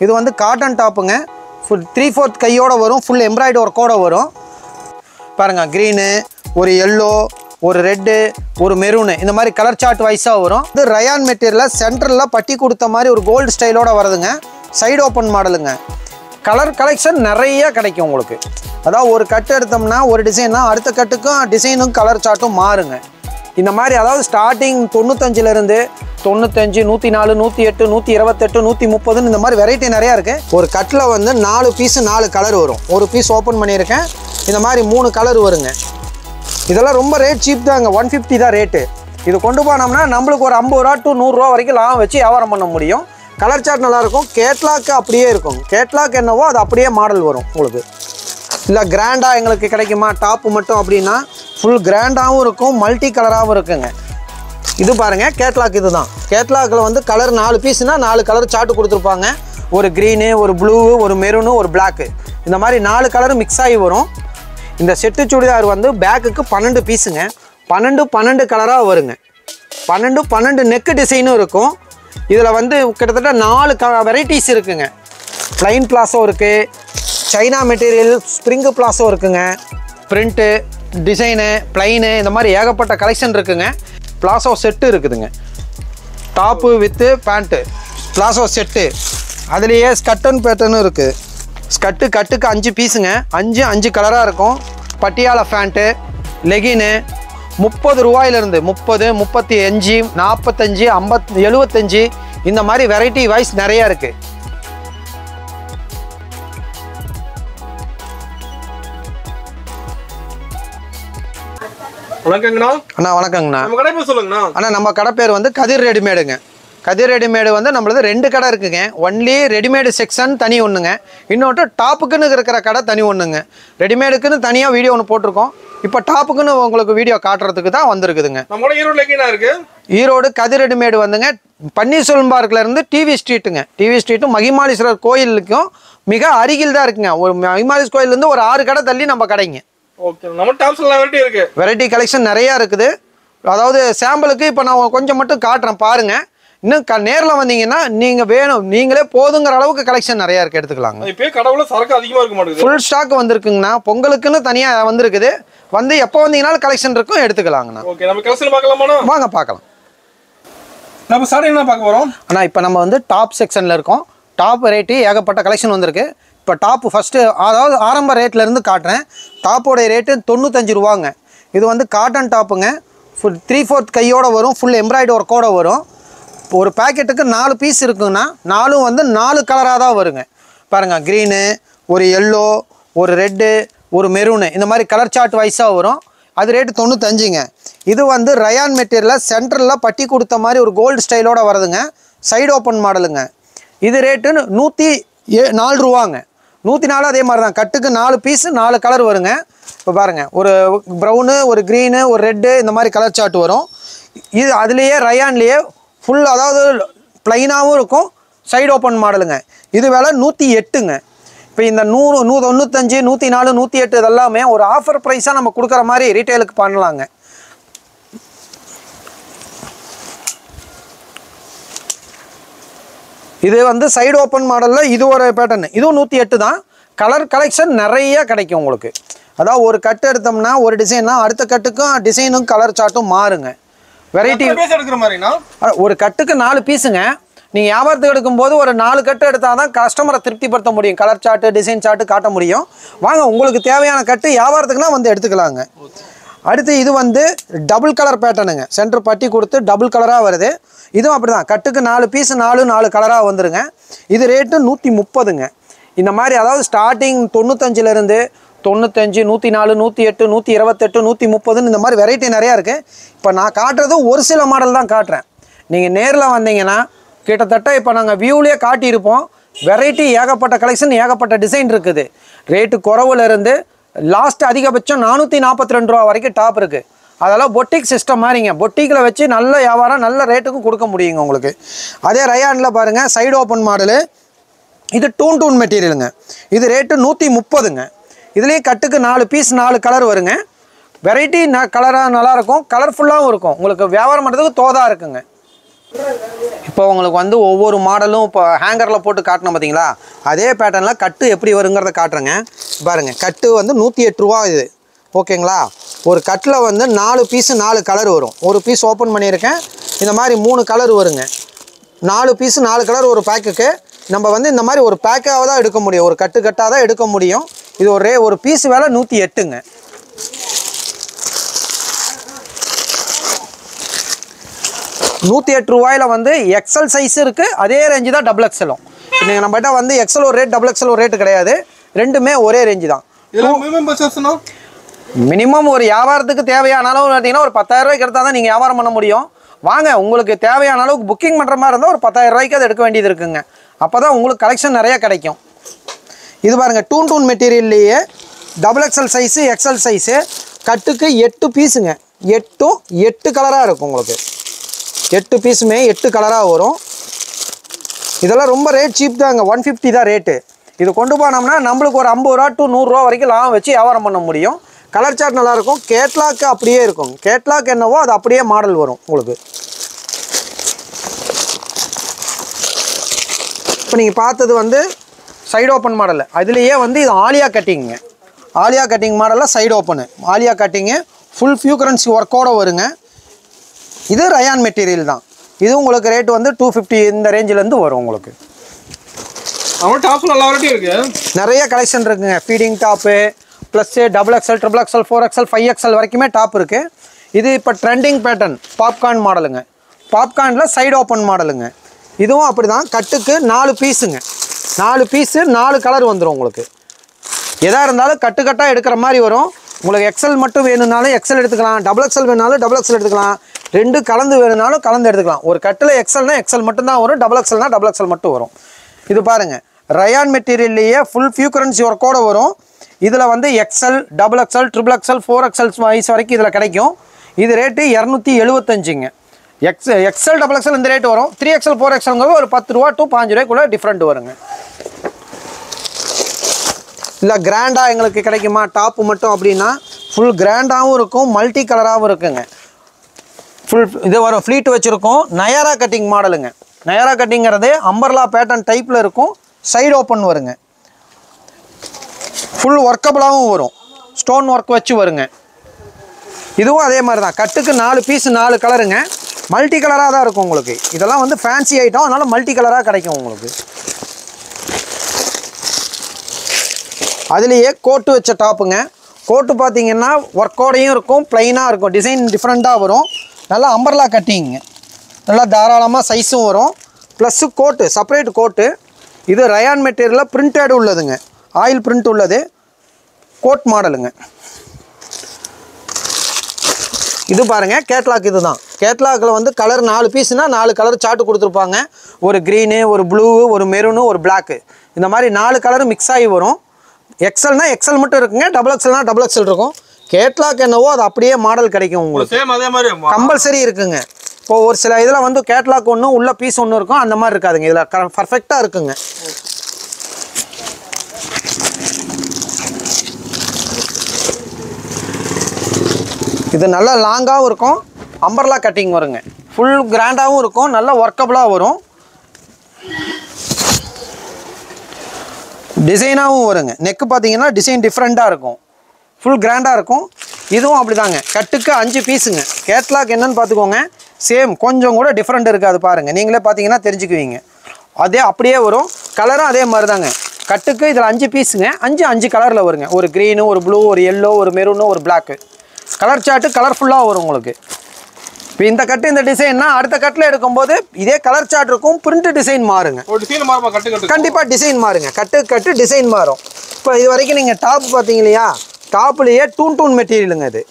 இது வந்து cotton டாப்புங்க. Full 3/4 கையோட வரும். ஃபுல் எம்ப்ராய்டரி ஒர்க்கோட வரும். பாருங்கள், க்ரீனு, ஒரு எல்லோ, ஒரு ரெட்டு, ஒரு மெரூனு, இந்த மாதிரி கலர் சார்ட் வைஸாக வரும். இது ரயான் மெட்டீரியலில் சென்டரில் பட்டி கொடுத்த மாதிரி ஒரு கோல்டு ஸ்டைலோட வருதுங்க. சைடு ஓப்பன் மாடலுங்க. கலர் கலெக்ஷன் நிறைய கிடைக்கும் உங்களுக்கு. அதாவது ஒரு கட்டு எடுத்தோம்னா ஒரு டிசைன்னா அடுத்த கட்டுக்கும் டிசைனும் கலர் சார்ட்டும் மாறுங்க. இந்த மாதிரி அதாவது ஸ்டார்டிங் 95லேருந்து 95, 104, 108, 128, 130 இந்த மாதிரி வெரைட்டி நிறையா இருக்குது. ஒரு கட்டில் வந்து 4 பீஸு 4 கலர் வரும். ஒரு பீஸ் ஓப்பன் பண்ணியிருக்கேன். இந்த மாதிரி 3 கலர் வருங்க. இதெல்லாம் ரொம்ப ரேட் சீப் தாங்க. 150 தான் ரேட்டு. இது கொண்டு போனோம்னா நம்மளுக்கு ஒரு 50 ரூபா டு 100 ரூபா வரைக்கும் லாபம் வச்சு வியாபாரம் பண்ண முடியும். கலர் சார்ட் நல்லாயிருக்கும். கேட்லாக் அப்படியே இருக்கும். கேட்லாக் என்னவோ அது அப்படியே மாடல் வரும் உங்களுக்கு. இல்லை கிராண்டாக எங்களுக்கு கிடைக்குமா டாப்பு மட்டும் அப்படின்னா ஃபுல் கிராண்டாகவும் இருக்கும், மல்டி கலராகவும் இருக்குங்க. இது பாருங்கள், கேட்லாக் இது தான். கேட்லாக்கில் வந்து கலர் 4 பீஸ்னால் 4 கலர் சார்ட்டு கொடுத்துருப்பாங்க. ஒரு க்ரீனு, ஒரு ப்ளூ, ஒரு மெரூனு, ஒரு பிளாக்கு, இந்த மாதிரி 4 கலர் மிக்ஸ் ஆகி வரும். இந்த செட்டு சுடிதார் வந்து பேக்குக்கு 12 பீஸுங்க. 12 கலராக வருங்க. 12 நெக்கு டிசைனும் இருக்கும். இதில் வந்து கிட்டத்தட்ட 4 வெரைட்டிஸ் இருக்குங்க. ப்ளைன் பிளாஸோ இருக்குது, சைனா மெட்டீரியல் ஸ்ப்ரிங்கு பிளாஸோ இருக்குங்க, பிரிண்ட்டு, டிசைனு, ப்ளைனு, இந்த மாதிரி ஏகப்பட்ட கலெக்ஷன் இருக்குங்க. பிளாஸோ செட்டு இருக்குதுங்க. Top with pant palazzo set. அதுலேயே ஸ்கட்டன் பேட்டர்னும் இருக்குது. கட்டுக்கு 5 பீஸுங்க. 5 கலராக இருக்கும். பட்டியாலா பேண்ட்டு, லெகின்னு 30 ரூபாயிலிருந்து 30, 35, 45, 50, 75 இந்த மாதிரி வெரைட்டி வைஸ் நிறையா இருக்குது. வணக்கங்கண்ணா. அண்ணா வணக்கங்கண்ணா. நம்ம கடை பேர் சொல்லுங்கண்ணா. அண்ணா நம்ம கடை பேர் வந்து கதிர் ரெடிமேடுங்க. கதிர் ரெடிமேடு வந்து நம்மளது 2 கடை இருக்குங்க. ஒன்லி ரெடிமேடு செக்ஷன் தனி ஒன்றுங்க, இன்னொன்று டாப்புக்குன்னு இருக்கிற கடை தனி ஒன்றுங்க. ரெடிமேடுக்குன்னு தனியாக வீடியோ ஒன்று போட்டிருக்கோம். இப்போ டாப்புக்குன்னு உங்களுக்கு வீடியோ காட்டுறதுக்கு தான் வந்திருக்குதுங்க. நம்மளோட ஈரோடு எங்கேண்ணா இருக்கு? ஈரோடு கதிர் ரெடிமேடு வந்துங்க பன்னீர்செல்வம் பார்க்லேருந்து டிவி ஸ்ட்ரீட்டுங்க. டிவி ஸ்ட்ரீட்டும் மகிமாலீஸ்வரர் கோயிலுக்கும் மிக அருகில் தான் இருக்குங்க. ஒரு மகிமாலீஸ் கோயிலேருந்து ஒரு 6 கடை தள்ளி நம்ம கடைங்க. ஓகே, நம்ம டாப்ஸ் எல்லாம் வெரைட்டி இருக்கு. வெரைட்டி கலெக்ஷன் நிறையா இருக்குது. அதாவது சாம்பிளுக்கு இப்போ நான் கொஞ்சம் மட்டும் காட்டுறேன் பாருங்கள். இன்னும் நேரில் வந்தீங்கன்னா நீங்கள் வேணும் நீங்களே போதுங்கிற அளவுக்கு கலெக்ஷன் நிறையா இருக்குது, எடுத்துக்கலாங்க. இப்போ கடவுள சரக்கு அதிகமாக இருக்க மாட்டேங்குது. Full stock வந்திருக்குங்கண்ணா. பொங்கலுக்குன்னு தனியாக வந்திருக்குது. வந்து எப்போ வந்தீங்கன்னாலும் கலெக்ஷன் இருக்கும், எடுத்துக்கலாங்கண்ணா. ஓகே, நம்ம கலெக்ஷன் பார்க்கலாமாண்ணா? வாங்க பார்க்கலாம். நம்ம சாரி என்ன பார்க்க போகிறோம்? அண்ணா இப்போ நம்ம வந்து டாப் செக்ஷனில் இருக்கோம். டாப் வெரைட்டி ஏகப்பட்ட கலெக்ஷன் வந்திருக்கு. இப்போ டாப்பு ஃபஸ்ட்டு அதாவது ஆரம்ப ரேட்லேருந்து காட்டுறேன். டாப்போடைய ரேட்டு 95 ரூபாங்க. இது வந்து காட்டன் டாப்புங்க. ஃபுல் 3/4 கையோட வரும். ஃபுல் எம்ப்ராய்டரி ஒர்க்கோட வரும். ஒரு பேக்கெட்டுக்கு 4 பீஸ் இருக்குங்கன்னா 4 வந்து 4 கலராக தான் வருங்க. பாருங்கள், க்ரீனு, ஒரு எல்லோ, ஒரு ரெட்டு, ஒரு மெரூனு, இந்த மாதிரி கலர் சார்ட் வைஸாக வரும். அது ரேட்டு 95ங்க. இது வந்து ரயான் மெட்டீரியலில் சென்டரில் பட்டி கொடுத்த மாதிரி ஒரு கோல்டு ஸ்டைலோட வருதுங்க. சைடு ஓப்பன் மாடலுங்க. இது ரேட்டு 104 ரூபாங்க. 104 அதே மாதிரி தான். கட்டுக்கு 4 பீஸு 4 கலர் வருங்க. இப்போ பாருங்கள், ஒரு ப்ரௌனு, ஒரு க்ரீனு, ஒரு ரெட்டு, இந்த மாதிரி கலர் சார்ட் வரும். இது அதுலேயே ரயான்லேயே ஃபுல் அதாவது ப்ளைனாகவும் இருக்கும், சைடு ஓப்பன் மாடலுங்க. இது விலை 108ங்க. இப்போ இந்த 100, 195, 104, 108 இதெல்லாமே ஒரு ஆஃபர் ப்ரைஸாக நம்ம கொடுக்குற மாதிரி ரீட்டைலுக்கு பண்ணலாங்க. இது வந்து சைடு ஓப்பன் மாடலில் இது ஒரு பேட்டர்னு. இதுவும் 108 தான். கலர் கலெக்ஷன் நிறைய கிடைக்கும் உங்களுக்கு. அதாவது ஒரு கட்டு எடுத்தோம்னா ஒரு டிசைன்னா அடுத்த கட்டுக்கும் டிசைனும் கலர் சார்ட்டும் மாறுங்க. வெரைட்டி எடுக்கிற மாதிரினா ஒரு கட்டுக்கு 4 பீஸுங்க. நீங்கள் வியாபாரத்துக்கு எடுக்கும்போது ஒரு 4 கட்டு எடுத்தால் தான் கஸ்டமரை திருப்திப்படுத்த முடியும். கலர் சார்ட்டு, டிசைன் சார்ட்டு காட்ட முடியும். வாங்க, உங்களுக்கு தேவையான கட்டு வியாபாரத்துக்குனா வந்து எடுத்துக்கலாங்க. அடுத்து இது வந்து டபுள் கலர் பேட்டர்னுங்க. சென்டர் பட்டி கொடுத்து டபுள் கலராக வருது. இதுவும் அப்படி தான். கட்டுக்கு 4 பீஸு 4 கலராக வந்துருங்க. இது ரேட்டு 130ங்க. இந்த மாதிரி அதாவது ஸ்டார்டிங் 95லேருந்து 95, 104, 108, 128, 130 இந்த மாதிரி வெரைட்டி நிறையா இருக்குது. இப்போ நான் காட்டுறது ஒரு சில மாடல் தான் காட்டுறேன். நீங்கள் நேரில் வந்தீங்கன்னா கிட்டத்தட்ட இப்போ நாங்கள் வியூவிலே காட்டியிருப்போம். வெரைட்டி ஏகப்பட்ட கலெக்ஷன், ஏகப்பட்ட டிசைன் இருக்குது. ரேட்டு குறவுலேருந்து லாஸ்ட் அதிகபட்சம் 442 ரூபா வரைக்கும் டாப் இருக்குது. அதெல்லாம் பொட்டிக் சிஸ்டம் மாதிரிங்க. பொட்டிக்கில் வச்சு நல்ல வியாபாரம் நல்ல ரேட்டுக்கும் கொடுக்க முடியுங்க உங்களுக்கு. அதே ரயானில் பாருங்கள், சைடு ஓப்பன் மாடலு. இது டூன் மெட்டீரியலுங்க. இது ரேட்டு 130ங்க. இதுலேயும் கட்டுக்கு 4 பீஸ் 4 கலர் வருங்க. வெரைட்டி கலராக நல்லாயிருக்கும், கலர்ஃபுல்லாகவும் இருக்கும். உங்களுக்கு வியாபாரம் பண்ணுறதுக்கு தோதாக இருக்குங்க. இப்போ உங்களுக்கு வந்து ஒவ்வொரு மாடலும் இப்போ ஹேங்கரில் போட்டு காட்டணும் பார்த்தீங்களா, அதே பேட்டர்னில் கட்டு எப்படி வருங்கிறத காட்டுறேங்க. பாருங்கள், கட்டு வந்து 108 ரூபா இது. ஓகேங்களா? ஒரு கட்டில் வந்து 4 பீஸு 4 கலர் வரும். ஒரு பீஸ் ஓப்பன் பண்ணியிருக்கேன். இந்த மாதிரி 3 கலர் வருங்க. 4 பீஸு 4 கலர் ஒரு பேக்குக்கு. நம்ம வந்து இந்த மாதிரி ஒரு பேக்காக தான் எடுக்க முடியும், ஒரு கட்டாக தான் எடுக்க முடியும். இது ஒரு பீஸ் விலை 108ங்க. ரூபாயில் வந்து எக்ஸல் சைஸ் இருக்குது, அதே ரேஞ்சு தான் டபுள் எக்ஸலும். நீங்கள் நம்மகிட்ட வந்து எக்ஸல் ஒரு ரேட், டபுள் எக்ஸல் ஒரு ரேட்டு கிடையாது, ரெண்டுமே ஒரே ரேஞ்சு தான். மினிமம் ஒரு வியாபாரத்துக்கு தேவையான அளவு பார்த்தீங்கன்னா ஒரு 10,000 ரூபாய்க்கு எடுத்தால் தான் நீங்கள் வியாபாரம் பண்ண முடியும். வாங்க, உங்களுக்கு தேவையான அளவுக்கு புக்கிங் பண்ணுற மாதிரி இருந்தால் ஒரு 10,000 ரூபாய்க்கு அது எடுக்க வேண்டியது இருக்குங்க. அப்போ தான் உங்களுக்கு கலெக்ஷன் நிறையா கிடைக்கும். இது பாருங்கள், டூன் மெட்டீரியல்லையே double XL size, XL size, கட்டுக்கு 8 பீஸுங்க. 8 கலராக இருக்கும் உங்களுக்கு. 8 பீஸுமே 8 கலராக வரும். இதெல்லாம் ரொம்ப ரேட் சீப் தாங்க, 150 தான் ரேட்டு. இது கொண்டு போனோம்னா நம்மளுக்கு ஒரு 50 ரூபா to 100 ரூபா வரைக்கும் லாபம் வச்சு வியாபாரம் பண்ண முடியும். கலர் சார்ட் நல்லாயிருக்கும். கேட்லாக்கு அப்படியே இருக்கும். கேட்லாக் என்னவோ அது அப்படியே மாடல் வரும் உங்களுக்கு. இப்போ நீங்கள் பார்த்தது வந்து சைடு ஓப்பன் மாடல். அதுலேயே வந்து இது ஆலியா கட்டிங்க. ஆலியா கட்டிங் மாடலில் சைடு ஓப்பனு, ஆலியா கட்டிங்கு, ஃபுல் ஃபியூக்கரன்சி ஒர்க்கோடு வருங்க. இது ரயான் மெட்டீரியல் தான். இது உங்களுக்கு ரேட் வந்து 250 இந்த ரேஞ்சிலேருந்து வரும் உங்களுக்கு. டாப் நல்லா வெரைட்டி இருக்கு, நிறைய கலெக்ஷன் இருக்குங்க. Feeding top plus double XL, triple XL, 4XL, 5XL வரைக்குமே டாப் இருக்குது. இது இப்போ ட்ரெண்டிங் பேட்டர்ன் பாப்கார்ன் மாடலுங்க. பாப்கார்னில் சைடு ஓப்பன் மாடலுங்க. இதுவும் அப்படி தான். கட்டுக்கு 4 பீஸுங்க. 4 பீஸு 4 கலர் வந்துடும் உங்களுக்கு. எதாக இருந்தாலும் கட்டாக எடுக்கிற மாதிரி வரும். உங்களுக்கு எக்ஸல் மட்டும் வேணும்னாலும் எக்ஸல் எடுத்துக்கலாம், டபுள் எக்ஸல் வேணுனாலும் டபுள் எக்ஸல் எடுத்துக்கலாம், 2 கலந்து வேணும்னாலும் கலந்து எடுத்துக்கலாம். ஒரு கட்டில் எக்ஸல்னா எக்ஸல் மட்டும்தான் வரும், டபுள் எக்ஸல்னா டபுள் எக்ஸல் மட்டும் வரும். இது பாருங்கள், ரயான் மெட்டீரியல்லையே ஃபுல் ஃபியூக்கரன்சி ஒர்க்கோடு வரும். இதில் வந்து XL, double XL, triple XL, 4XL வயசு வரைக்கும் இதில் கிடைக்கும். இது ரேட்டு 275ங்க. எக்ஸல் டபுள் எக்ஸல் இந்த ரேட்டு வரும். 3XL 4XLங்கிறது ஒரு 10 ரூபா to 5 ரூபாய்க்குள்ளே டிஃப்ரெண்ட் வருங்க. இல்லை கிராண்டாக எங்களுக்கு கிடைக்குமா டாப்பு மட்டும் அப்படின்னா, ஃபுல் கிராண்டாகவும் இருக்கும், மல்டி கலராகவும் இருக்குங்க. ஃபுல் இது வரும், ஃப்ளீட் வச்சுருக்கோம். நயாரா கட்டிங் மாடலுங்க. நயாரா கட்டிங்கிறது அம்பர்லா பேட்டர்ன் டைப்பில் இருக்கும். சைடு ஓப்பன் வருங்க. ஃபுல் ஒர்க்கபிளாகவும் வரும், ஸ்டோன் ஒர்க் வச்சு வருங்க. இதுவும் அதே மாதிரி தான். கட்டுக்கு 4 பீஸ் 4 கலருங்க. மல்டி கலராக தான் இருக்கும் உங்களுக்கு. இதெல்லாம் வந்து ஃபேன்சி ஐட்டம், அதனால் மல்டி கலராக கிடைக்கும் உங்களுக்கு. அதுலேயே கோட்டு வச்ச டாப்புங்க. கோட்டு பார்த்தீங்கன்னா ஒர்க்கோடையும் இருக்கும், ப்ளைனாக இருக்கும், டிசைன் டிஃப்ரெண்ட்டாக வரும். நல்லா அம்பர்லா கட்டிங்க, நல்லா தாராளமாக சைஸும் வரும். ப்ளஸ்ஸு கோட்டு, செப்பரேட் கோட்டு. இது ரயான் மெட்டீரியலில் பிரிண்டட் உள்ளதுங்க, ஆயில் பிரிண்ட் உள்ளது கோட் மாடலுங்க. இது பாருங்கள், கேட்லாக். இது தான் கேட்லாக்கில் வந்து கலர் 4 பீஸ்னால் 4 கலர் சார்ட்டு கொடுத்துருப்பாங்க. ஒரு க்ரீனு, ஒரு ப்ளூ, ஒரு மெரூனு, ஒரு பிளாக்கு, இந்த மாதிரி 4 கலர் மிக்ஸ் ஆகி வரும். எக்ஸல்னா எக்ஸல் மட்டும் இருக்குங்க, டபுள் எக்ஸல்னா டபுள் எக்ஸல் இருக்கும். கேட்லாக் என்னவோ அது அப்படியே மாடல் கிடைக்கும் உங்களுக்கு. கம்பல்சரி இருக்குங்க. இப்போ ஒரு சில இதில் வந்து கேட்லாக் ஒன்று உள்ள பீஸ் ஒன்று இருக்கும், அந்த மாதிரி இருக்காதுங்க. இதில் பர்ஃபெக்டாக இருக்குங்க. இது நல்லா லாங்காகவும் இருக்கும், அம்பர்லா கட்டிங் வருங்க. ஃபுல் கிராண்டாகவும் இருக்கும், நல்லா ஒர்க்கபிளாக வரும், டிசைனாகவும் வருங்க. நெக்கு பார்த்தீங்கன்னா டிசைன் டிஃப்ரெண்ட்டாக இருக்கும், ஃபுல் கிராண்டாக இருக்கும். இதுவும் அப்படி தாங்க. கட்டுக்கு 5 பீஸுங்க. கேட்லாக் என்னன்னு பார்த்துக்கோங்க, சேம், கொஞ்சம் கூட டிஃப்ரெண்ட் இருக்காது பாருங்கள், நீங்களே பார்த்தீங்கன்னா தெரிஞ்சுக்குவீங்க. அதே அப்படியே வரும். கலரும் அதே மாதிரி தாங்க. கட்டுக்கு இதில் 5 பீஸுங்க. 5 கலரில் வருங்க. ஒரு க்ரீனு, ஒரு ப்ளூ, ஒரு எல்லோ, ஒரு மெரூனு, ஒரு பிளாக்கு. கலர் சார்ட்டு கலர்ஃபுல்லாக வரும் உங்களுக்கு. இப்போ இந்த கட்டு இந்த டிசைன்னா அடுத்த கட்டில் எடுக்கும்போது இதே கலர் சார்ட் இருக்கும், பிரிண்ட் டிசைன் மாறுங்க. கண்டிப்பாக டிசைன் மாறுங்க, கட்டு டிசைன் மாறும். இப்போ இது வரைக்கும் நீங்கள் டாப் பார்த்தீங்க இல்லையா, டாப்லேயே டூன் மெட்டீரியலுங்க. இது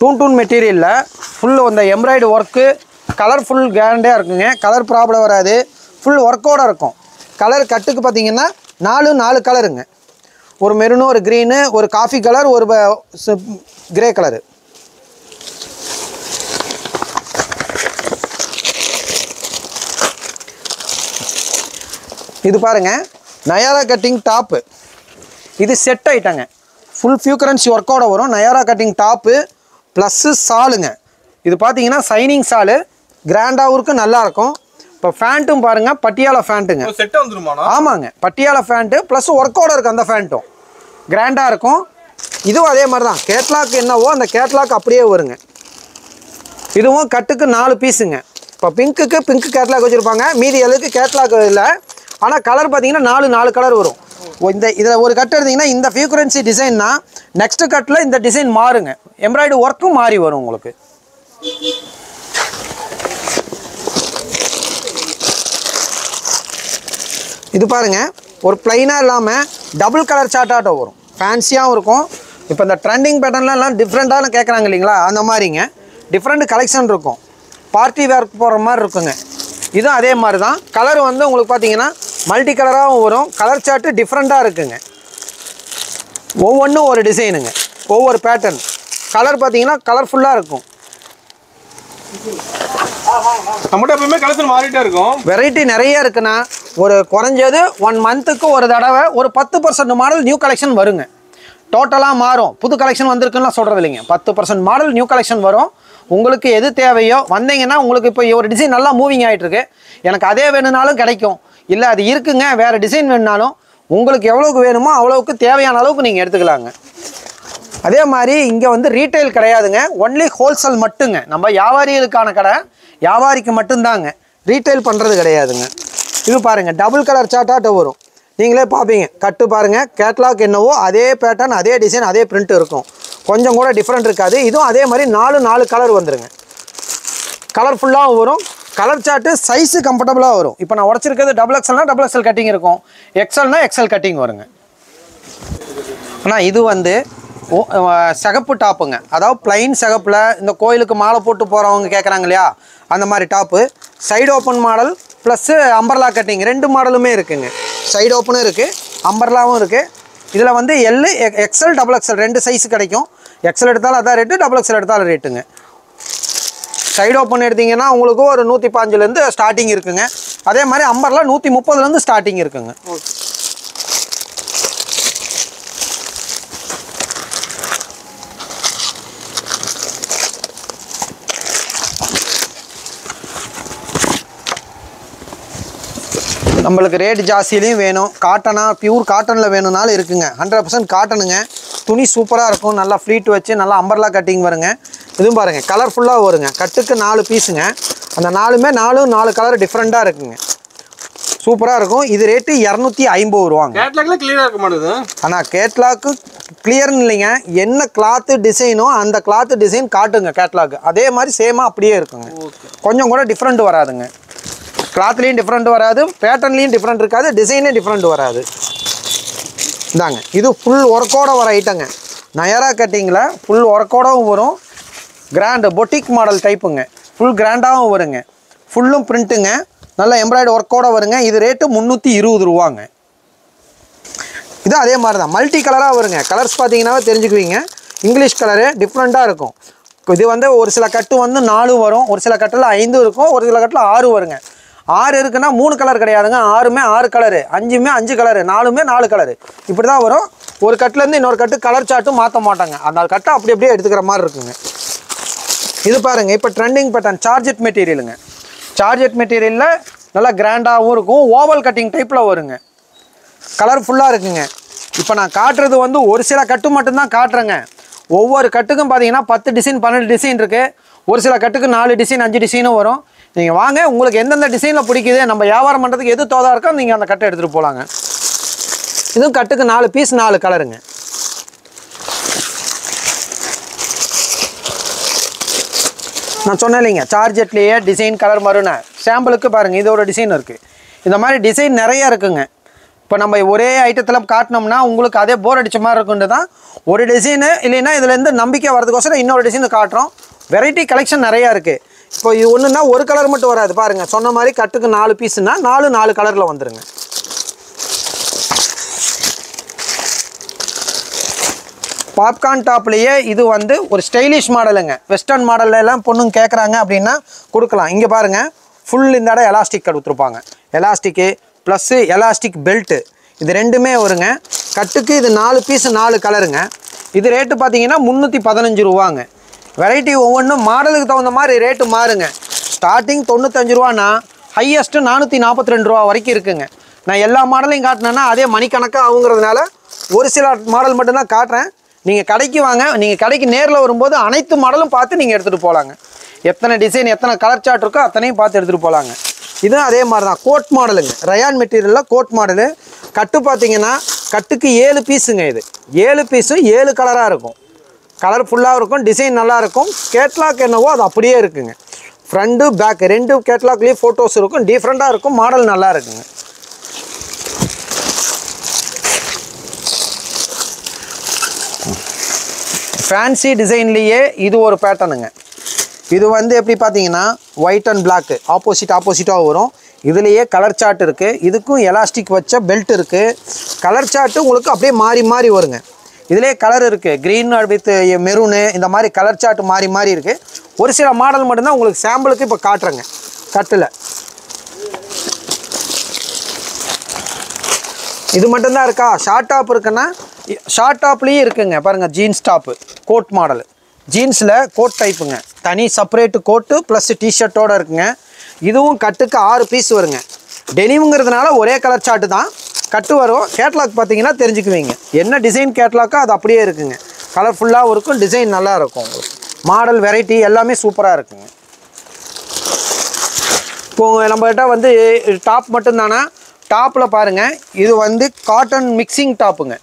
டூன் மெட்டீரியலில் ஃபுல் அந்த எம்ப்ராய்டு ஒர்க்கு, கலர் ஃபுல் கேரண்டியாக இருக்குங்க. கலர் ப்ராப்ளம் வராது, ஃபுல் ஒர்க்கோடு இருக்கும். கலர் கட்டுக்கு பார்த்தீங்கன்னா 4 கலருங்க. ஒரு மெரூனு, ஒரு க்ரீனு, ஒரு காஃபி கலர், ஒரு கிரே கலரு. இது பாருங்கள், நயாரா கட்டிங் டாப்பு. இது செட் ஐட்டங்க, ஃபுல் ஃபியூக்கரன்சி ஒர்க்கோட வரும். நயாரா கட்டிங் டாப்பு ப்ளஸ்ஸு சாலுங்க. இது பார்த்தீங்கன்னா சைனிங் சாலு, கிராண்டாகவும் இருக்கும், நல்லாயிருக்கும். இப்போ ஃபேண்ட்டும் பாருங்கள் பட்டியாலா ஃபேண்ட்டுங்க. செட்டாக வந்துருமாண்ணா? ஆமாங்க, பட்டியாலா ஃபேண்ட்டு ப்ளஸ் ஒர்க்கோட இருக்குது. அந்த ஃபேண்ட்டும் கிராண்டாக இருக்கும். இதுவும் அதே மாதிரி தான். கேட்லாக் என்னவோ அந்த கேட்லாக் அப்படியே வருங்க. இதுவும் கட்டுக்கு 4 பீஸுங்க. இப்போ பிங்க்குக்கு பிங்க் கேட்லாக் வச்சுருப்பாங்க, மீதி எதுக்கு கேட்லாக் இல்லை. ஆனால் கலர் பார்த்தீங்கன்னா 4 கலர் வரும். இதில் ஒரு கட்டு எடுத்திங்கன்னா இந்த ஃபியூக்ரன்சி டிசைன்னா நெக்ஸ்ட்டு கட்டில் இந்த டிசைன் மாறுங்க. எம்ப்ராய்டரி ஒர்க்கும் மாறி வரும் உங்களுக்கு. இது பாருங்கள், ஒரு ப்ளைனாக இல்லாமல் டபுள் கலர் சார்ட்டாட்டம் வரும். ஃபேன்சியாகவும் இருக்கும். இப்போ இந்த ட்ரெண்டிங் பேட்டர்ன்லாம் டிஃப்ரெண்ட்டாக கேட்குறாங்க இல்லைங்களா, அந்த மாதிரிங்க டிஃப்ரெண்ட் கலெக்ஷன் இருக்கும். பார்ட்டி வேர் போகிற மாதிரி இருக்குங்க. இதுவும் அதே மாதிரி தான். கலர் வந்து உங்களுக்கு பார்த்தீங்கன்னா மல்டி கலராகவும் வரும். கலர் சார்ட்டு டிஃப்ரெண்ட்டாக இருக்குங்க. ஒவ்வொன்றும் ஒரு டிசைனுங்க, ஒவ்வொரு பேட்டர்ன். கலர் பார்த்தீங்கன்னா கலர்ஃபுல்லாக இருக்கும். நம்மகிட்ட எப்பவுமே கலெக்ஷன் மாறிட்டே இருக்கும். வெரைட்டி நிறைய இருக்குண்ணா. ஒரு குறைஞ்சது 1 மந்த்துக்கு ஒரு தடவை ஒரு 10% மாடல் நியூ கலெக்ஷன் வருங்க. டோட்டலாக மாறும். புது கலெக்ஷன் வந்திருக்குன்னு சொல்கிறது இல்லைங்க. 10% மாடல் நியூ கலெக்ஷன் வரும். உங்களுக்கு எது தேவையோ வந்தீங்கன்னா உங்களுக்கு இப்போ ஒரு டிசைன் நல்லா மூவிங் ஆகிட்டுருக்கு, எனக்கு அதே வேணும்னாலும் கிடைக்கும். இல்லை அது இருக்குங்க வேறு டிசைன் வேணுனாலும் உங்களுக்கு எவ்வளோக்கு வேணுமோ அவ்வளோவுக்கு தேவையான அளவுக்கு நீங்கள் எடுத்துக்கலாங்க. அதே மாதிரி இங்கே வந்து ரீட்டைல் கிடையாதுங்க, ஒன்லி ஹோல்சேல் மட்டுங்க. நம்ம வியாபாரிகளுக்கான கடை, வியாபாரிக்கு மட்டும்தாங்க, ரீட்டைல் பண்ணுறது கிடையாதுங்க. இது பாருங்கள், டபுள் கலர் சார்ட்டாக வரும். நீங்களே பார்ப்பீங்க. கட்டு பாருங்கள், கேட்லாக் என்னவோ அதே பேட்டர்ன், அதே டிசைன், அதே பிரிண்ட் இருக்கும். கொஞ்சம் கூட டிஃப்ரெண்ட் இருக்காது. இதுவும் அதே மாதிரி 4 கலர் வந்துருங்க. கலர்ஃபுல்லாகவும் வரும். கலர் சார்ட்டு சைஸு கம்ஃபர்டபுளாக வரும். இப்போ நான் உடச்சிருக்கிறது XXLனா XXL கட்டிங் இருக்கும், எக்ஸ்எல்னா XL கட்டிங் வருங்க. ஆனால் இது வந்து சிகப்பு டாப்புங்க. அதாவது பிளைன் சிகப்பில் இந்த கோயிலுக்கு மாலை போட்டு போகிறவங்க கேட்குறாங்க இல்லையா, அந்த மாதிரி top. Side open model plus umbrella cutting 2 மாடலுமே இருக்குதுங்க. சைடு ஓப்பனும் இருக்குது, அம்பர்லாவும் இருக்குது. இதில் வந்து L, XL, XXL 2 சைஸ் கிடைக்கும். XL எடுத்தாலும் அதான் ரேட்டு, XXL எடுத்தாலும் ரேட்டுங்க. சைடு ஓப்பன் எடுத்திங்கன்னா உங்களுக்கு ஒரு 115லேருந்து ஸ்டார்டிங் இருக்குங்க. அதே மாதிரி அம்பர்லா 130லேருந்து ஸ்டார்டிங் இருக்குங்க. நம்மளுக்கு ரேட் ஜாஸ்தியிலையும் வேணும், காட்டனாக பியூர் காட்டனில் வேணும்னாலும் இருக்குங்க. 100% காட்டனுங்க. துணி சூப்பராக இருக்கும். நல்லா ஃப்ளீட் வச்சு நல்லா அம்பர்லா கட்டிங் வருங்க. இதுவும் பாருங்கள் கலர்ஃபுல்லாக வருங்க. கட்டுக்கு 4 பீஸுங்க. அந்த 4மே 4 கலர் டிஃப்ரெண்ட்டாக இருக்குங்க. சூப்பராக இருக்கும். இது ரேட்டு 250 ரூபாங்க. கேட்லாக்ல கிளியராக இருக்க மாட்டேது. ஆனால் கேட்லாக்கு கிளியர்னு இல்லைங்க, என்ன கிளாத்து டிசைனோ அந்த கிளாத்து டிசைன் காட்டுங்க. கேட்லாக் அதே மாதிரி சேமாக அப்படியே இருக்குங்க. கொஞ்சம் கூட டிஃப்ரெண்ட் வராதுங்க. கிளாத்லேயும் டிஃப்ரெண்ட் வராது, பேட்டர்ன்லேயும் டிஃப்ரெண்ட் இருக்காது, டிசைனே டிஃப்ரெண்ட் வராது. இந்தாங்க, இது ஃபுல் ஒர்க்கோட வர ஐட்டங்க. நயரா கட்டிங்கில் ஃபுல் ஒர்க்கோடவும் வரும். கிராண்டு பொட்டிக் மாடல் டைப்புங்க. ஃபுல் கிராண்டாகவும் வருங்க. ஃபுல்லும் பிரிண்ட்டுங்க. நல்லா எம்ப்ராய்டரி ஒர்க்கோடு வருங்க. இது ரேட்டு 320 ரூபாங்க. இது அதே மாதிரி தான் மல்டி கலராக வருங்க. கலர்ஸ் பார்த்தீங்கன்னாவே தெரிஞ்சுக்குவீங்க. இங்கிலீஷ் கலரு டிஃப்ரெண்ட்டாக இருக்கும். இது வந்து ஒரு சில கட்டு வந்து 4 வரும், ஒரு சில கட்டில் 5 இருக்கும், ஒரு சில கட்டில் 6 வருங்க. 6 இருக்குன்னா 3 கலர் கிடையாதுங்க. 6மே 6 கலரு, 5மே 5 கலரு, 4மே 4 கலரு, இப்படி தான் வரும். ஒரு கட்டிலேருந்து இன்னொரு கட்டு கலர் சார்ட்டும் மாற்ற மாட்டாங்க. அந்த கட்டை அப்படி அப்படியே எடுத்துக்கிற மாதிரி இருக்குங்க. இது பாருங்கள், இப்போ ட்ரெண்டிங் பேட்டர்ன் சார்ஜெட் மெட்டீரியலுங்க. சார்ஜெட் மெட்டீரியலில் நல்லா கிராண்டாகவும் இருக்கும். ஓவல் கட்டிங் டைப்பில் வருங்க. கலர்ஃபுல்லாக இருக்குங்க. இப்போ நான் காட்டுறது வந்து ஒரு சில கட்டு மட்டும்தான் காட்டுறேங்க. ஒவ்வொரு கட்டுக்கும் பார்த்தீங்கன்னா 10 டிசைன் 12 டிசைன் இருக்குது. ஒரு சில கட்டுக்கு 4 டிசைன் 5 டிசைனும் வரும். நீங்கள் வாங்க, உங்களுக்கு எந்தெந்த டிசைனில் பிடிக்குது, நம்ம வியாபாரம் பண்ணுறதுக்கு எது தோதாக இருக்கோ நீங்கள் அந்த கட்டை எடுத்துகிட்டு போகலாங்க. இதுவும் கட்டுக்கு 4 பீஸ் 4 கலருங்க. நான் சொன்னேன் இல்லைங்க, சார்ஜெட்லேயே டிசைன் கலர் மறுன சாம்பிளுக்கு பாருங்கள், இதோட டிசைன் இருக்குது. இந்த மாதிரி டிசைன் நிறைய இருக்குங்க. இப்போ நம்ம ஒரே ஐட்டத்தில் காட்டினோம்னா உங்களுக்கு அதே போர் அடித்த மாதிரி இருக்குன்ட்டு தான் ஒரு டிசைனு இல்லைன்னா இதுலேருந்து நம்பிக்கை வரதுக்கோசரம் இன்னொரு டிசைனு காட்டுறோம். வெரைட்டி கலெக்ஷன் நிறையா இருக்குது. இப்போ இது ஒன்றுன்னா ஒரு கலர் மட்டும் வராது பாருங்கள். சொன்ன மாதிரி கட்டுக்கு 4 பீஸுன்னா 4 கலரில் வந்துடுங்க. பாப்கார்ன் டாப்லேயே இது வந்து ஒரு ஸ்டைலிஷ் மாடலுங்க. வெஸ்டர்ன் மாடலில் எல்லாம் பொண்ணுங்க கேட்குறாங்க அப்படின்னா கொடுக்கலாம். இங்கே பாருங்கள், ஃபுல் இந்த இடம் எலாஸ்டிக் கொடுத்துருப்பாங்க. எலாஸ்டிக்கு ப்ளஸ்ஸு எலாஸ்டிக் பெல்ட்டு இது ரெண்டுமே வருங்க. கட்டுக்கு இது 4 பீஸு 4 கலருங்க. இது ரேட்டு பார்த்தீங்கன்னா 315 ரூபாங்க. வெரைட்டி ஒவ்வொன்றும் மாடலுக்கு தகுந்த மாதிரி ரேட்டு மாறுங்க. ஸ்டார்டிங் 95 ரூபானா ஹையஸ்ட்டு 442 ரூபா வரைக்கும் இருக்குங்க. நான் எல்லா மாடலையும் காட்டினேன்னா அதே மணிக்கணக்காக ஆகுங்கிறதுனால ஒரு சில மாடல் மட்டும்தான் காட்டுறேன். நீங்கள் கடைக்கு வாங்க, நீங்கள் கடைக்கு நேரில் வரும்போது அனைத்து மாடலும் பார்த்து நீங்கள் எடுத்துகிட்டு போகலாங்க. எத்தனை டிசைன் எத்தனை கலர் சார்ட் இருக்கோ அத்தனையும் பார்த்து எடுத்துகிட்டு போகலாங்க. இதுவும் அதே மாதிரி தான் கோட் மாடலுங்க. ரயான் மெட்டீரியலில் கோட் மாடலு. கட்டு பார்த்தீங்கன்னா கட்டுக்கு 7 பீஸுங்க. இது 7 பீஸும் 7 கலராக இருக்கும். கலர் ஃபுல்லாக இருக்கும், டிசைன் நல்லாயிருக்கும். கேட்லாக் என்னவோ அது அப்படியே இருக்குங்க. ஃப்ரண்ட்டு பேக் 2 கேட்லாக்லேயும் ஃபோட்டோஸ் இருக்கும், டிஃப்ரெண்ட்டாக இருக்கும், மாடல் நல்லா இருக்குங்க. ஃபேன்சி டிசைன்லேயே இது ஒரு பேட்டர்னுங்க. இது வந்து எப்படி பார்த்தீங்கன்னா ஒயிட் அண்ட் பிளாக்கு ஆப்போசிட்டாக வரும். இதுலேயே கலர் சார்ட் இருக்குது. இதுக்கும் எலாஸ்டிக் வச்ச பெல்ட் இருக்குது. கலர் சார்ட்டு உங்களுக்கு அப்படியே மாறி மாறி வருங்க. இதிலே கலர் இருக்குது, க்ரீன் வித் மெரூனு, இந்த மாதிரி கலர் சார்ட் மாறி மாறி இருக்குது. ஒரு சில மாடல் மட்டும்தான் உங்களுக்கு சாம்பிளுக்கு இப்போ காட்டுறேங்க. கட்டில் இது மட்டும்தான் இருக்கா? ஷார்ட் டாப் இருக்குன்னா ஷார்ட் டாப்லேயும் இருக்குங்க. பாருங்கள், ஜீன்ஸ் டாப்பு கோட் மாடல். ஜீன்ஸில் கோட் டைப்புங்க. தனி செப்பரேட்டு கோட்டு ப்ளஸ் டிஷர்ட்டோடு இருக்குங்க. இதுவும் கட்டுக்கு 6 பீஸ் வருங்க. டெனிமுங்கிறதுனால ஒரே கலர் சார்ட்டு தான் கட்டு வரும். கேட்லாக் பார்த்தீங்கன்னா தெரிஞ்சுக்குவீங்க. என்ன டிசைன் கேட்லாக்கோ அது அப்படியே இருக்குங்க. கலர்ஃபுல்லாகவும் இருக்கும், டிசைன் நல்லா இருக்கும். மாடல் வெரைட்டி எல்லாமே சூப்பராக இருக்குங்க. இப்போது நம்மகிட்ட வந்து டாப் மட்டும்தானா? டாப்பில் பாருங்கள், இது வந்து காட்டன் மிக்சிங் டாப்புங்க.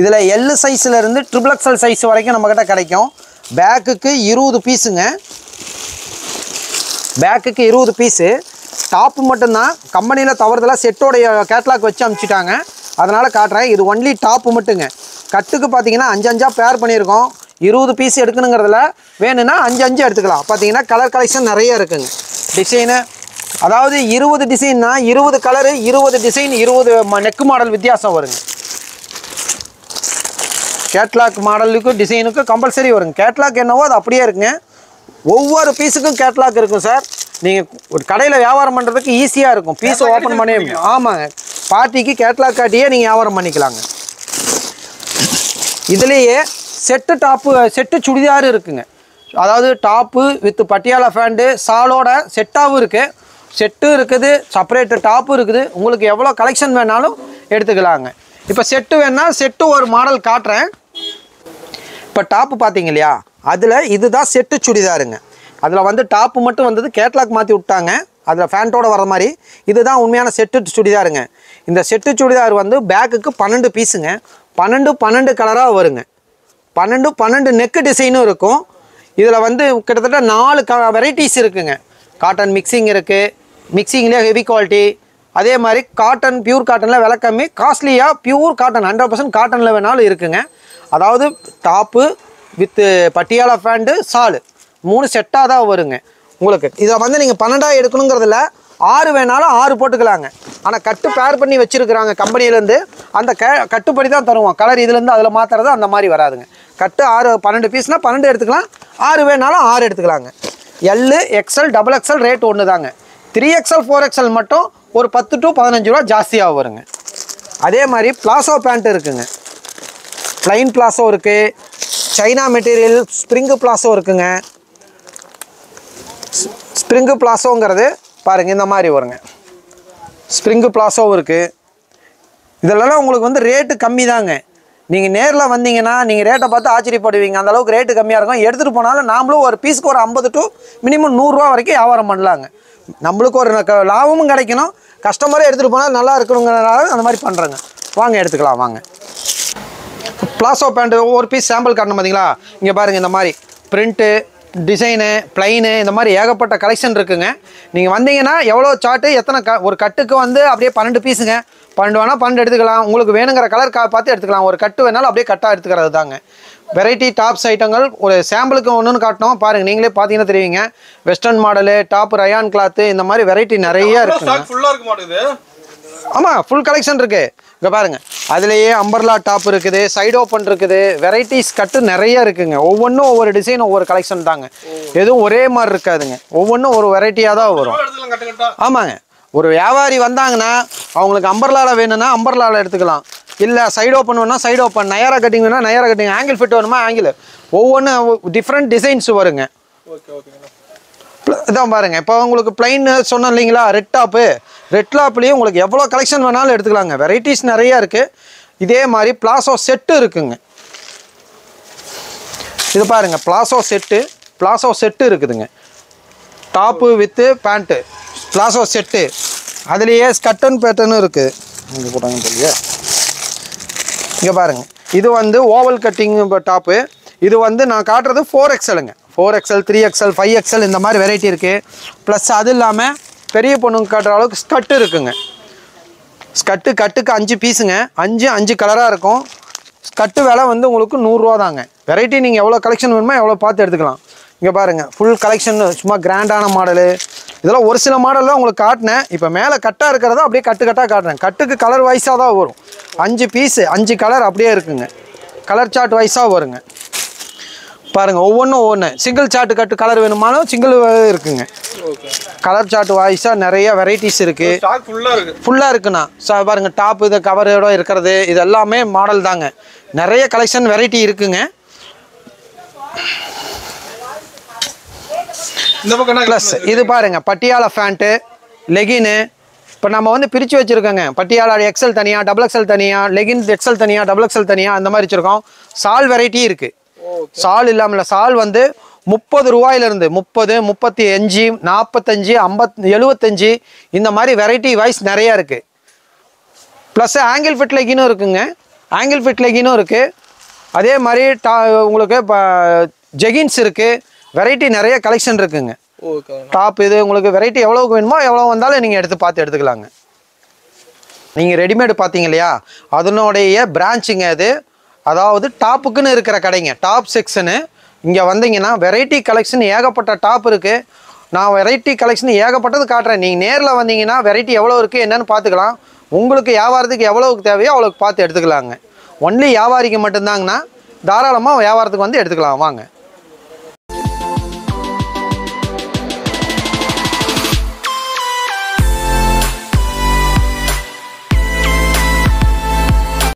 இதில் எல் சைஸ்லேருந்து XXL சைஸ் வரைக்கும் நம்மக்கிட்ட கிடைக்கும். பேக்குக்கு 20 பீஸுங்க. பேக்குக்கு 20 பீஸு. டாப்பு மட்டும்தான். கம்பெனியில் தவறுதலாக செட்டோடைய கேட்லாக் வச்சு அனுப்பிச்சிட்டாங்க, அதனால் காட்டுறேன். இது ஒன்லி டாப்பு மட்டுங்க. கட்டுக்கு பார்த்தீங்கன்னா 5 பேர் பண்ணியிருக்கோம். 20 பீஸ் எடுக்கணுங்கிறதுல வேணும்னா 5 எடுத்துக்கலாம். பார்த்தீங்கன்னா கலர் கலெக்ஷன் நிறைய இருக்குங்க. டிசைனு அதாவது 20 டிசைன்னா 20 கலரு 20 டிசைன் 20 நெக்கு மாடல் வித்தியாசம் வருங்க. கேட்லாக் மாடலுக்கும் டிசைனுக்கும் கம்பல்சரி வருங்க. கேட்லாக் என்னவோ அது அப்படியே இருக்குங்க. ஒவ்வொரு பீஸுக்கும் கேட்லாக் இருக்கும் சார். நீங்கள் ஒரு கடையில் வியாபாரம் பண்ணுறதுக்கு ஈஸியாக இருக்கும். பீஸை ஓப்பன் பண்ணி, ஆமாங்க, பார்ட்டிக்கு கேட்லாக் காட்டியே நீங்கள் வியாபாரம் பண்ணிக்கலாங்க. இதுலேயே செட்டு டாப்பு செட்டு சுடிதார் இருக்குங்க. அதாவது டாப்பு வித் பட்டியாலா ஃபேண்டு சாலோட செட்டாகவும் இருக்குது. செட்டும் இருக்குது, செப்பரேட்டு டாப்பும் இருக்குது. உங்களுக்கு எவ்வளோ கலெக்ஷன் வேணாலும் எடுத்துக்கலாங்க. இப்போ செட்டு வேணால் செட்டு ஒரு மாடல் காட்டுறேன். இப்போ டாப்பு பார்த்தீங்க இல்லையா, அதில் இதுதான் செட்டு சுடிதாருங்க. அதில் வந்து டாப்பு மட்டும் வந்தது, கேட்லாக் மாற்றி விட்டாங்க. அதில் ஃபேண்ட்டோடு வர மாதிரி இதுதான் உண்மையான செட்டு சுடிதாருங்க. இந்த செட்டு சுடிதார் வந்து பேக்குக்கு 12 பீஸுங்க. 12 கலராக வருங்க. 12 நெக்கு டிசைனும் இருக்கும். இதில் வந்து கிட்டத்தட்ட 4 வெரைட்டிஸ் இருக்குங்க. காட்டன் மிக்சிங் இருக்குது, மிக்சிங்லேயே ஹெவி குவாலிட்டி. அதே மாதிரி காட்டன் பியூர் காட்டனில் விலை கம்மி, காஸ்ட்லியாக பியூர் காட்டன் 100% காட்டனில் வேணாலும் இருக்குங்க. அதாவது டாப்பு வித்து பட்டியாலா ஃபேண்டு சாலு 3 செட்டாக தான் வருங்க உங்களுக்கு. இதை வந்து நீங்கள் 12 எடுக்கணுங்கிறதுல 6 வேணாலும் 6 போட்டுக்கலாங்க. ஆனால் கட்டு பேர் பண்ணி வச்சுருக்குறாங்க கம்பெனிலேருந்து. அந்த கட்டுப்படி தான் தருவோம். கலர் இதுலேருந்து அதில் மாற்றுறது அந்த மாதிரி வராதுங்க. கட்டு 12 பீஸ்னால் 12 எடுத்துக்கலாம். 6 வேணாலும் 6 எடுத்துக்கலாங்க. எல் XL XXL ரேட் ஒன்று தாங்க. 3XL 4XL மட்டும் ஒரு 10 to 15 ரூபா ஜாஸ்தியாக வருங்க. அதே மாதிரி பிளாசோ பேண்ட் இருக்குங்க. ப்ளைன் பிளாசோ இருக்குது, சைனா மெட்டீரியல் ஸ்ப்ரிங்கு பிளாசோ இருக்குங்க. ஸ்ப்ரிங்கு பிளாசோங்கிறது பாருங்கள் இந்த மாதிரி வருங்க. ஸ்ப்ரிங்கு பிளாசோவும் இருக்குது. இதெல்லாம் உங்களுக்கு வந்து ரேட்டு கம்மி தாங்க. நீங்கள் நேரில் வந்தீங்கன்னா நீங்கள் ரேட்டை பார்த்து ஆச்சரியப்படுவீங்க. அந்தளவுக்கு ரேட்டு கம்மியாக இருக்கும். எடுத்துகிட்டு போனாலும் நாமளும் ஒரு பீஸுக்கு ஒரு 50 to மினிமம் 100 ரூபா வரைக்கும் வியாபாரம் பண்ணலாங்க. நம்மளுக்கு ஒரு லாபமும் கிடைக்கணும், கஸ்டமரே எடுத்துகிட்டு போனால் நல்லா இருக்கணுங்கிறனால அந்த மாதிரி பண்ணுறேங்க. வாங்க எடுத்துக்கலாம் வாங்க. பிளாசோ பேண்ட்டு ஒரு பீஸ் சாம்பிள் காட்டணும் பார்த்தீங்களா? இங்கே பாருங்கள், இந்த மாதிரி பிரிண்ட்டு டிசைனு ப்ளைனு இந்த மாதிரி ஏகப்பட்ட கலெக்ஷன் இருக்குங்க. நீங்கள் வந்தீங்கன்னா எவ்வளோ சார்ட்டு எத்தனை ஒரு கட்டுக்கு வந்து அப்படியே 12 பீஸுங்க. 12 வேணால் 12 எடுத்துக்கலாம். உங்களுக்கு வேணுங்கிற கலர் பார்த்து எடுத்துக்கலாம். ஒரு கட்டு வேணாலும் அப்படியே கட்டாக எடுத்துக்கிறது தாங்க. வெரைட்டி டாப்ஸ் ஐட்டங்கள் ஒரு சாம்பிளுக்கு ஒன்றுன்னு காட்டணும். பாருங்கள், நீங்களே பார்த்தீங்கன்னா தெரியுங்க. Western model, top rayon cloth, இந்த மாதிரி வெரைட்டி நிறைய இருக்குங்க. ஆமாம், ஃபுல் கலெக்ஷன் இருக்குது. இங்கே பாருங்கள், அதுலேயே அம்பர்லா டாப் இருக்குது, சைடு ஓப்பன் இருக்குது, வெரைட்டிஸ் கட்டு நிறைய இருக்குங்க. ஒவ்வொன்றும் ஒவ்வொரு டிசைன் ஒவ்வொரு கலெக்ஷன் தாங்க. எதுவும் ஒரே மாதிரி இருக்காதுங்க. ஒவ்வொன்றும் ஒரு வெரைட்டியாக தான் வரும். ஆமாங்க, ஒரு வியாபாரி வந்தாங்கன்னா அவங்களுக்கு அம்பர்லாவில் வேணும்னா அம்பர்லாவில் எடுத்துக்கலாம். இல்லை சைடு ஓப்பன் வேணும்னா சைடு ஓப்பன், நயாரா கட்டிங் வேணும்னா நயாரா கட்டிங், ஆங்கிள் ஃபிட் வேணுமா ஆங்கிள், ஒவ்வொன்றும் டிஃப்ரெண்ட் டிசைன்ஸ் வருங்க. இதான் பாருங்கள், இப்போ உங்களுக்கு பிளைன் சொன்னோம் இல்லைங்களா, ரெட் டாப்லேயும் உங்களுக்கு எவ்வளோ கலெக்ஷன் வேணாலும் எடுத்துக்கலாங்க. வெரைட்டிஸ் நிறையா இருக்குது. இதே மாதிரி பிளாசோ செட்டு இருக்குங்க. இது பாருங்கள், பிளாசோ செட்டு இருக்குதுங்க. Top with pant palazzo set. அதுலேயே ஸ்கட் அண்ட் பேட்டர்னும் இருக்குது. இங்கே போட்டாங்கன்னு தெரியல. இங்கே பாருங்கள், இது வந்து ஓவல் கட்டிங் டாப்பு. இது வந்து நான் காட்டுறது 4XLங்க. 4XL 3XL 5XL இந்த மாதிரி வெரைட்டி இருக்குது. ப்ளஸ் அது இல்லாமல் பெரிய பொண்ணுங்க காட்டுற அளவுக்கு ஸ்கட்டு இருக்குங்க. கட்டுக்கு 5 பீஸுங்க. 5 கலராக இருக்கும். ஸ்கட்டு விலை வந்து உங்களுக்கு 100 ரூபா தாங்க. வெரைட்டி நீங்கள் எவ்வளோ கலெக்ஷன் வேணுமோ எவ்வளோ பார்த்து எடுத்துக்கலாம். இங்கே பாருங்கள், ஃபுல் கலெக்ஷன், சும்மா கிராண்டான மாடலு. இதெல்லாம் ஒரு சில மாடல் தான் உங்களுக்கு காட்டினேன். இப்போ மேலே கட்டாக இருக்கிறதா அப்படியே கட்டாக காட்டுறேன். கட்டுக்கு கலர் வைஸாக தான் வரும். 5 பீஸு 5 கலர் அப்படியே இருக்குங்க. கலர் சார்ட் வைஸாக வருங்க. பாருங்கள், ஒவ்வொன்று சிங்கிள் சார்ட்டு கட்டு கலர் வேணுமாலும் சிங்கிள் இருக்குங்க. கலர் சார்ட் வாய்ஸாக நிறைய வெரைட்டிஸ் இருக்குது. ஃபுல்லாக இருக்குண்ணா. பாருங்கள், டாப் இது கவரோட இருக்கிறது இது எல்லாமே மாடல் தாங்க. நிறைய கலெக்ஷன் வெரைட்டி இருக்குங்க. ப்ளஸ் இது பாருங்கள், பட்டியாலா ஃபேண்ட்டு, லெகின்னு. இப்போ நம்ம வந்து பிரித்து வச்சுருக்கோங்க. பட்டியாலா XL தனியாக, XXL தனியாக, லெகின் XL தனியாக, XXL தனியாக அந்த மாதிரி வச்சுருக்கோம். சால் வெரைட்டி இருக்குது. சால் இல்லாமல் சால் வந்து 30 ரூபாயிலிருந்து 30, 35, 45, 50, 75 இந்த மாதிரி வெரைட்டி வைஸ் நிறையா இருக்குது. ப்ளஸ் ஆங்கிள் ஃபிட் லெகினும் இருக்குங்க. ஆங்கிள் ஃபிட் லெகினும் இருக்குது. அதே மாதிரி உங்களுக்கு இப்போ ஜெகின்ஸ் இருக்குது. வெரைட்டி நிறைய கலெக்ஷன் இருக்குங்க. டாப் இது உங்களுக்கு வெரைட்டி எவ்வளோக்கு வேணுமோ எவ்வளோ வந்தாலும் நீங்கள் பார்த்து எடுத்துக்கலாங்க. நீங்கள் ரெடிமேடு பார்த்தீங்க இல்லையா, அதனுடைய பிரான்ச்சுங்க அது. அதாவது டாப்புக்குன்னு இருக்கிற கடைங்க, டாப் செக்ஷனு. இங்கே வந்தீங்கன்னா வெரைட்டி கலெக்ஷன் ஏகப்பட்ட டாப் இருக்குது. நான் வெரைட்டி கலெக்ஷன் ஏகப்பட்டது காட்டுறேன். நீங்கள் நேரில் வந்தீங்கன்னா வெரைட்டி எவ்வளோ இருக்குது என்னென்னு பார்த்துக்கலாம். உங்களுக்கு வியாபாரத்துக்கு எவ்வளோக்கு தேவையோ அவ்வளோக்கு பார்த்து எடுத்துக்கலாங்க. ஒன்லி வியாபாரிக்கு மட்டும்தாங்கண்ணா. தாராளமாக வியாபாரத்துக்கு வந்து எடுத்துக்கலாம் வாங்க.